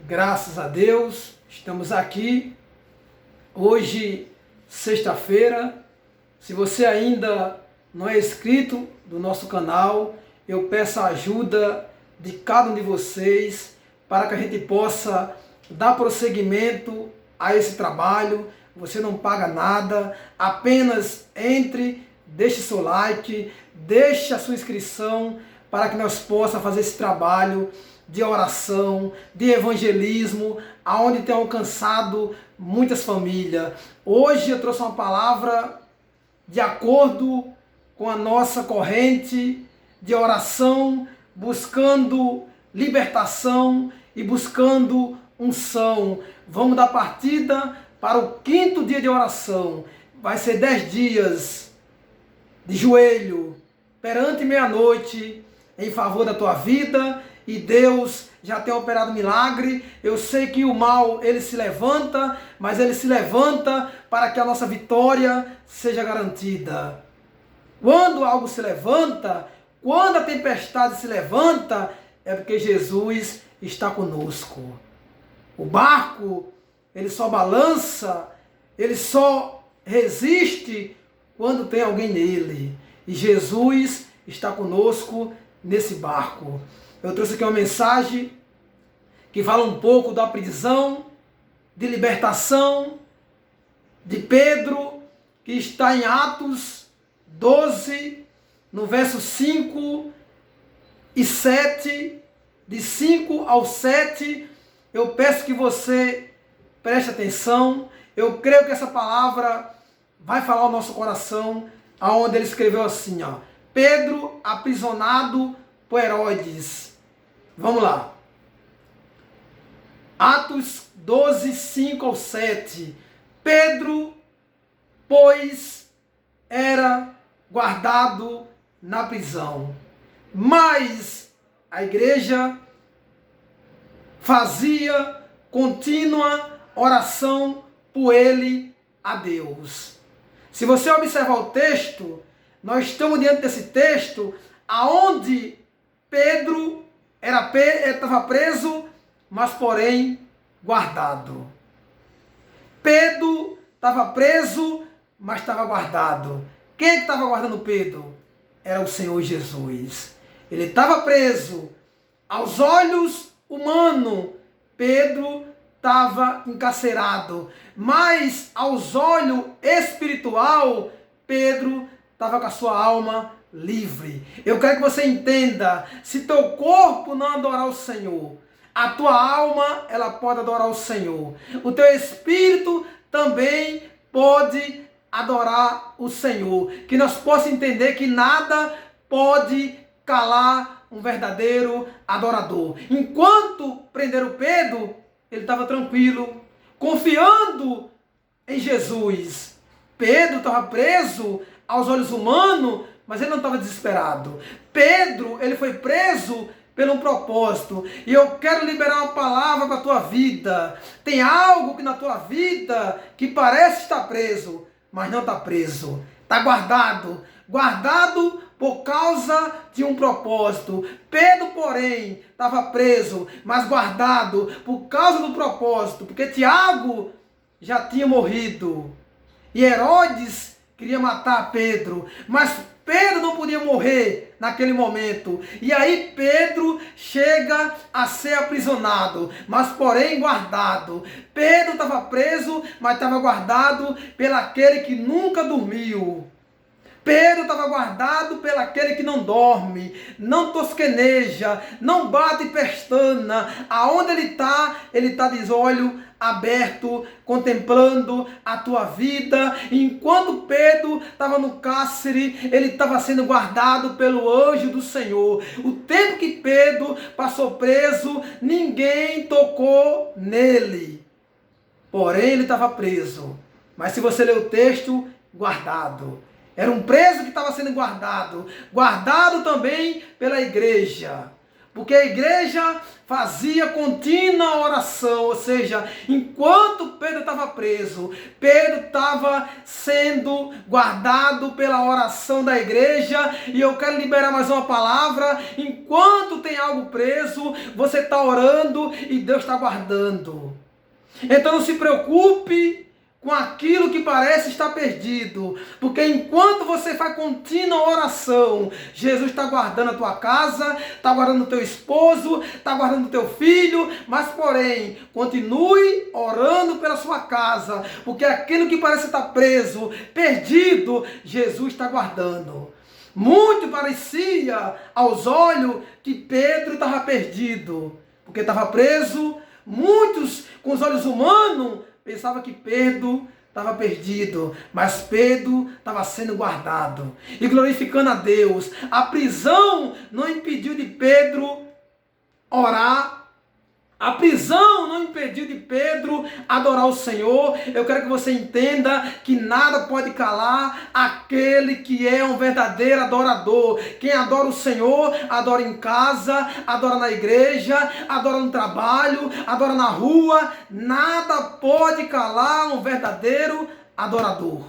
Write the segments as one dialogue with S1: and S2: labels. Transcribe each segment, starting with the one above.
S1: Graças a Deus, estamos aqui hoje, sexta-feira. Se você ainda não é inscrito do nosso canal, eu peço a ajuda de cada um de vocês para que a gente possa dar prosseguimento a esse trabalho. Você não paga nada, apenas entre, deixe seu like, deixe a sua inscrição para que nós possamos fazer esse trabalho de oração, de evangelismo, aonde tem alcançado muitas famílias. Hoje eu trouxe uma palavra de acordo com a nossa corrente de oração, buscando libertação e buscando unção. Vamos dar partida para o 5º dia de oração. Vai ser 10 dias de joelho perante meia-noite em favor da tua vida. E Deus já tem operado milagre. Eu sei que o mal, ele se levanta, mas ele se levanta para que a nossa vitória seja garantida. Quando algo se levanta, quando a tempestade se levanta, é porque Jesus está conosco. O barco, ele só balança, ele só resiste quando tem alguém nele. E Jesus está conosco nesse barco. Eu trouxe aqui uma mensagem que fala um pouco da prisão, de libertação de Pedro, que está em Atos 12, no verso 5 e 7, de 5 ao 7. Eu peço que você preste atenção. Eu creio que essa palavra vai falar ao nosso coração, aonde ele escreveu assim, ó: Pedro aprisionado por Herodes. Vamos lá. Atos 12, 5 ao 7. Pedro, pois, era guardado na prisão, mas a igreja fazia contínua oração por ele a Deus. Se você observar o texto, nós estamos diante desse texto aonde Pedro estava preso, mas porém guardado. Pedro estava preso, mas estava guardado. Quem estava guardando Pedro? Era o Senhor Jesus. Ele estava preso. Aos olhos humanos, Pedro estava encarcerado. Mas aos olhos espiritual, Pedro estava com a sua alma livre. Eu quero que você entenda, se teu corpo não adorar o Senhor, a tua alma, ela pode adorar o Senhor. O teu espírito também pode adorar o Senhor. Que nós possamos entender que nada pode calar um verdadeiro adorador. Enquanto prenderam Pedro, ele estava tranquilo, confiando em Jesus. Pedro estava preso aos olhos humanos, mas ele não estava desesperado. Pedro, ele foi preso pelo um propósito. E eu quero liberar uma palavra para a tua vida. Tem algo que na tua vida que parece estar preso, mas não está preso. Está guardado. Guardado por causa de um propósito. Pedro, porém, estava preso, mas guardado por causa do propósito. Porque Tiago já tinha morrido. E Herodes queria matar Pedro, mas Pedro não podia morrer naquele momento. E aí Pedro chega a ser aprisionado, mas porém guardado. Pedro estava preso, mas estava guardado pelaquele que nunca dormiu. Pedro estava guardado pelaquele que não dorme, não tosqueneja, não bate pestana. Aonde ele está de olho aberto, contemplando a tua vida. Enquanto Pedro estava no cárcere, ele estava sendo guardado pelo anjo do Senhor. O tempo que Pedro passou preso, ninguém tocou nele. Porém, ele estava preso. Mas se você ler o texto, guardado. Era um preso que estava sendo guardado. Guardado também pela igreja. Porque a igreja fazia contínua oração, ou seja, enquanto Pedro estava preso, Pedro estava sendo guardado pela oração da igreja. E eu quero liberar mais uma palavra: enquanto tem algo preso, você está orando e Deus está guardando. Então não se preocupe com aquilo que parece estar perdido, porque enquanto você faz contínua oração, Jesus está guardando a tua casa, está guardando o teu esposo, está guardando o teu filho. Mas porém, continue orando pela sua casa, porque aquilo que parece estar preso, perdido, Jesus está guardando. Muito parecia aos olhos que Pedro estava perdido, porque estava preso. Muitos, com os olhos humanos, pensavam que Pedro estava perdido, mas Pedro estava sendo guardado e glorificando a Deus. A prisão não impediu de Pedro orar. A prisão não impediu de Pedro adorar o Senhor. Eu quero que você entenda que nada pode calar aquele que é um verdadeiro adorador. Quem adora o Senhor, adora em casa, adora na igreja, adora no trabalho, adora na rua. Nada pode calar um verdadeiro adorador.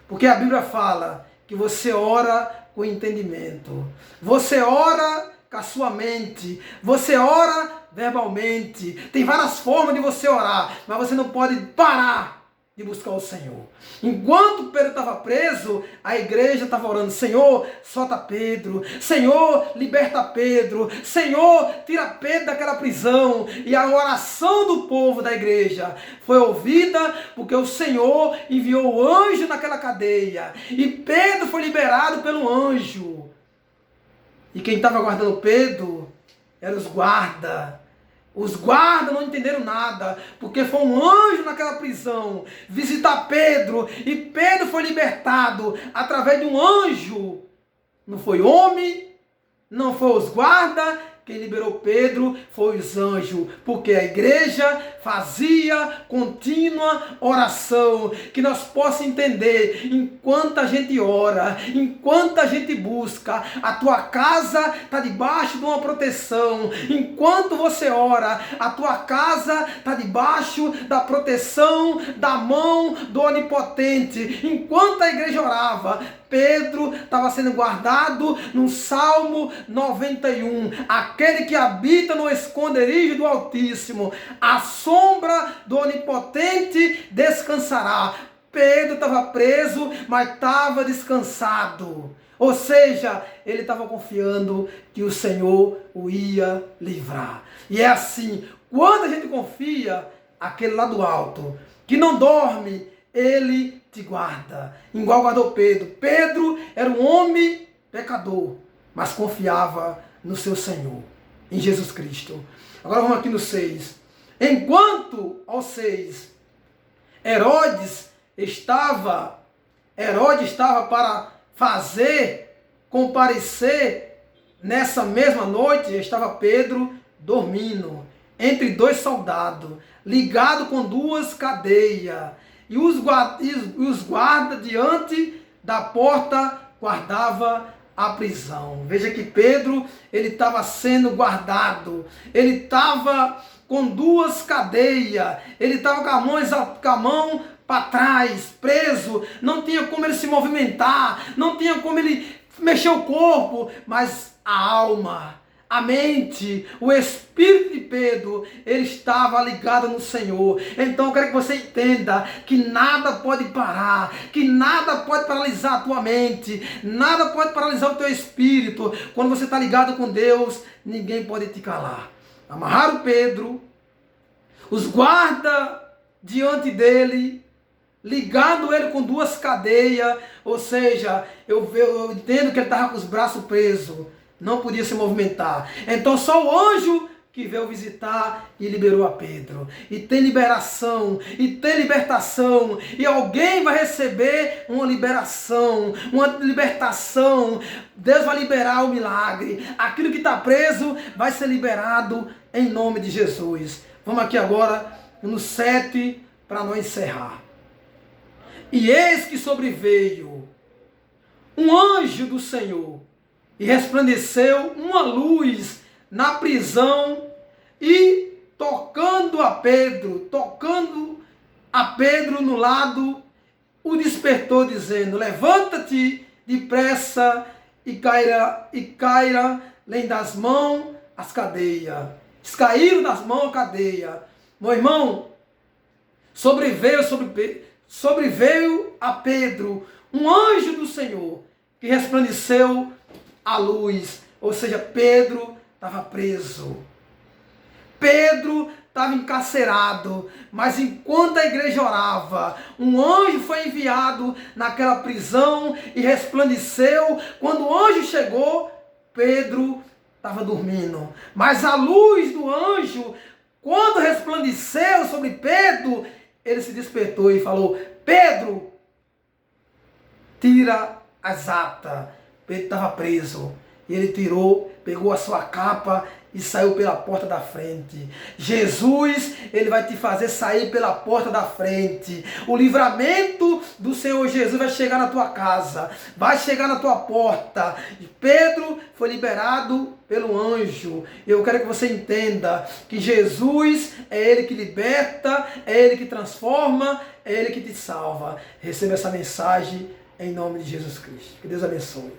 S1: Porque a Bíblia fala que você ora com entendimento. Você ora com a sua mente. Você ora verbalmente. Tem várias formas de você orar, mas você não pode parar de buscar o Senhor. Enquanto Pedro estava preso, a igreja estava orando: Senhor, solta Pedro. Senhor, liberta Pedro. Senhor, tira Pedro daquela prisão. E a oração do povo da igreja foi ouvida, porque o Senhor enviou o anjo naquela cadeia. E Pedro foi liberado pelo anjo. E quem estava guardando Pedro eram os guardas. Os guardas não entenderam nada, porque foi um anjo naquela prisão visitar Pedro, e Pedro foi libertado através de um anjo. Não foi homem, não foi os guardas. Quem liberou Pedro foi os anjos, porque a igreja fazia contínua oração. Que nós possamos entender, enquanto a gente ora, enquanto a gente busca, a tua casa está debaixo de uma proteção. Enquanto você ora, a tua casa está debaixo da proteção da mão do Onipotente. Enquanto a igreja orava, Pedro estava sendo guardado no Salmo 91. Aquele que habita no esconderijo do Altíssimo, a sombra do Onipotente descansará. Pedro estava preso, mas estava descansado. Ou seja, ele estava confiando que o Senhor o ia livrar. E é assim, quando a gente confia, aquele lá do alto, que não dorme, ele te guarda. Igual guardou Pedro. Pedro era um homem pecador, mas confiava no seu Senhor, em Jesus Cristo. Agora vamos aqui no 6. Enquanto ao 6, Herodes estava para fazer comparecer nessa mesma noite, estava Pedro dormindo entre dois soldados, ligado com duas cadeias. E os guardas diante da porta guardava a prisão. Veja que Pedro, ele estava sendo guardado. Ele estava com duas cadeias. Ele estava com a mão para trás, preso. Não tinha como ele se movimentar. Não tinha como ele mexer o corpo. Mas a alma, a mente, o espírito de Pedro, ele estava ligado no Senhor. Então eu quero que você entenda que nada pode parar, que nada pode paralisar a tua mente, nada pode paralisar o teu espírito. Quando você está ligado com Deus, ninguém pode te calar. Amarraram Pedro, os guardas diante dele, ligando ele com duas cadeias, ou seja, eu entendo que ele estava com os braços presos, não podia se movimentar. Então só o anjo que veio visitar e liberou a Pedro. E tem liberação, e tem libertação, e alguém vai receber uma liberação, uma libertação. Deus vai liberar o milagre. Aquilo que está preso vai ser liberado em nome de Jesus. Vamos aqui agora no 7 para nós encerrar. E eis que sobreveio um anjo do Senhor, e resplandeceu uma luz na prisão e tocando a Pedro no lado, o despertou dizendo: levanta-te depressa e caira além das mãos as cadeias. Caíram das mãos a cadeia. Meu irmão, sobreveio a Pedro um anjo do Senhor que resplandeceu a luz. Ou seja, Pedro estava preso. Pedro estava encarcerado, mas enquanto a igreja orava, um anjo foi enviado naquela prisão e resplandeceu. Quando o anjo chegou, Pedro estava dormindo, mas a luz do anjo, quando resplandeceu sobre Pedro, ele se despertou e falou: Pedro, tira as atas. Pedro estava preso. E ele tirou, pegou a sua capa e saiu pela porta da frente. Jesus, ele vai te fazer sair pela porta da frente. O livramento do Senhor Jesus vai chegar na tua casa, vai chegar na tua porta. E Pedro foi liberado pelo anjo. Eu quero que você entenda que Jesus é Ele que liberta, é Ele que transforma, é Ele que te salva. Receba essa mensagem em nome de Jesus Cristo. Que Deus abençoe.